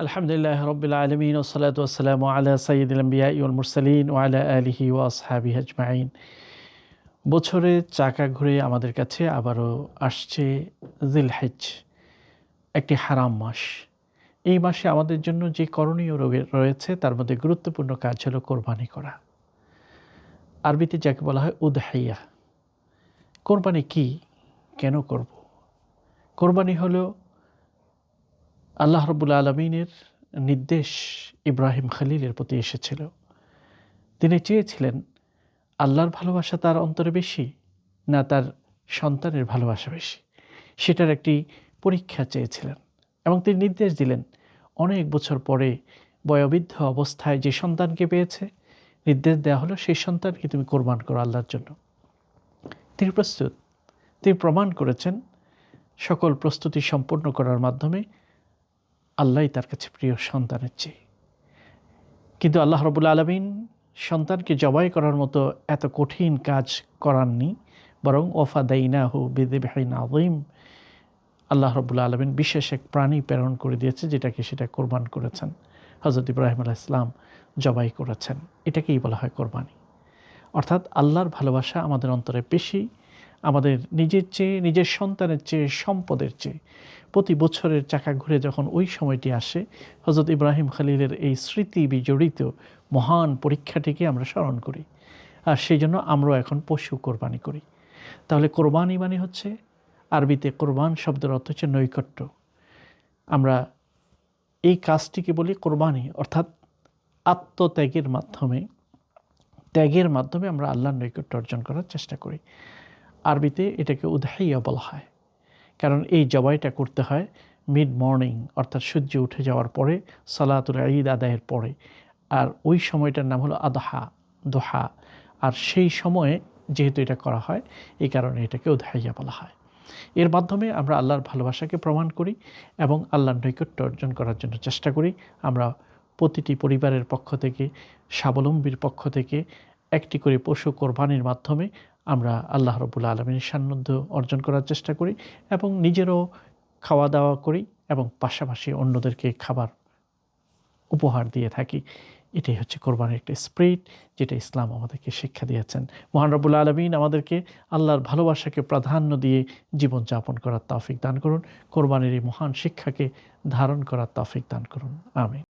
আলহামদুলিল্লাহ রব্বিল আলমিন ওসসালাতু ওয়াসসালামু আলা সাইয়্যিদিল আম্বিয়াই ওয়াল মুরসালিন ওয়া আলা আলিহি ওয়া আসহাবিহি আজমাইন। বছরে চাকা ঘুরে আমাদের কাছে আবারও আসছে জিলহজ, একটি হারাম মাস। এই মাসে আমাদের জন্য যে করণীয় রয়েছে তার মধ্যে গুরুত্বপূর্ণ কাজ হলো কোরবানি করা। আরবিতে যাকে বলা হয় উদহিয়া। কোরবানি কি, কেন করব? কোরবানি হলো আল্লাহ রাব্বুল আলামিনের নির্দেশ ইব্রাহিম খলিলের প্রতি এসেছিল। তিনি চেয়েছিলেন আল্লাহর ভালোবাসা তার অন্তরে বেশি না তার সন্তানের ভালোবাসা বেশি, সেটার একটি পরীক্ষা চেয়েছিলেন। এবং তিনি নির্দেশ দিলেন, অনেক বছর পরে বয়োবৃদ্ধ অবস্থায় যে সন্তানকে পেয়েছে, নির্দেশ দেওয়া হলো সেই সন্তানকে তুমি কোরবান করো আল্লাহর জন্য। তিনি প্রস্তুত। তিনি প্রমাণ করেছেন সকল প্রস্তুতি সম্পন্ন করার মাধ্যমে আল্লাহই তার কাছে প্রিয় সন্তানের চেয়ে। কিন্তু আল্লাহ রাব্বুল আলামিন সন্তানকে জবাই করার মতো এত কঠিন কাজ করাননি, বরং ওয়াফাদাইনাহু বিযিবহিন আযীম, আল্লাহ রাব্বুল আলামিন বিশেষ এক প্রাণী প্রেরণ করে দিয়েছে, সেটা কোরবান করেছেন। হযরত ইব্রাহিম আলাইহিস সালাম জবাই করেছেন। এটাকেই বলা হয় কোরবানি। অর্থাৎ আল্লাহর ভালোবাসা আমাদের অন্তরে বেশি, আমাদের নিজের চেয়ে, নিজের সন্তানের চেয়ে, সম্পদের চেয়ে। প্রতি বছরের চাকা ঘুরে যখন ওই সময়টি আসে, হযরত ইব্রাহিম খলিলের এই স্মৃতি বিজড়িত মহান পরীক্ষাটিকে আমরা স্মরণ করি। আর সেই জন্য আমরাও এখন পশু কোরবানি করি। তাহলে কোরবানি মানে হচ্ছে, আরবিতে কোরবান শব্দের অর্থ হচ্ছে নৈকট্য। আমরা এই কাজটিকে বলি কোরবানি, অর্থাৎ আত্মত্যাগের মাধ্যমে আমরা আল্লাহর নৈকট্য অর্জন করার চেষ্টা করি। আরবিতে এটাকে উদহিয়া বলা হয়, কারণ এই জবাইটা করতে হয় মিড মর্নিং, অর্থাৎ সূর্য উঠে যাওয়ার পরে, সালাতুল ঈদ আদায়ের পরে। আর ওই সময়টার নাম হলো দোহা। আর সেই সময়ে যেহেতু এটা করা হয়, এই কারণে এটাকে উদহিয়া বলা হয়। এর মাধ্যমে আমরা আল্লাহর ভালোবাসাকে প্রমাণ করি এবং আল্লাহর নৈকট্য অর্জন করার জন্য চেষ্টা করি। আমরা প্রতিটি পরিবারের পক্ষ থেকে, স্বাবলম্বীর পক্ষ থেকে একটি করে পশু কোরবানির মাধ্যমে আমরা আল্লাহ রাব্বুল আলামিনের সান্নিধ্য অর্জন করার চেষ্টা করি এবং নিজেরও খাওয়া দাওয়া করি এবং পাশাপাশি অন্যদেরকে খাবার উপহার দিয়ে থাকি। এটাই হচ্ছে কোরবানির একটা স্পিরিট, যেটা ইসলাম আমাদেরকে শিক্ষা দিয়েছেন। মহান রব্বুল আলামিন আমাদেরকে আল্লাহর ভালোবাসাকে প্রাধান্য দিয়ে জীবনযাপন করার তৌফিক দান করুন। কোরবানির এই মহান শিক্ষাকে ধারণ করার তৌফিক দান করুন। আমিন।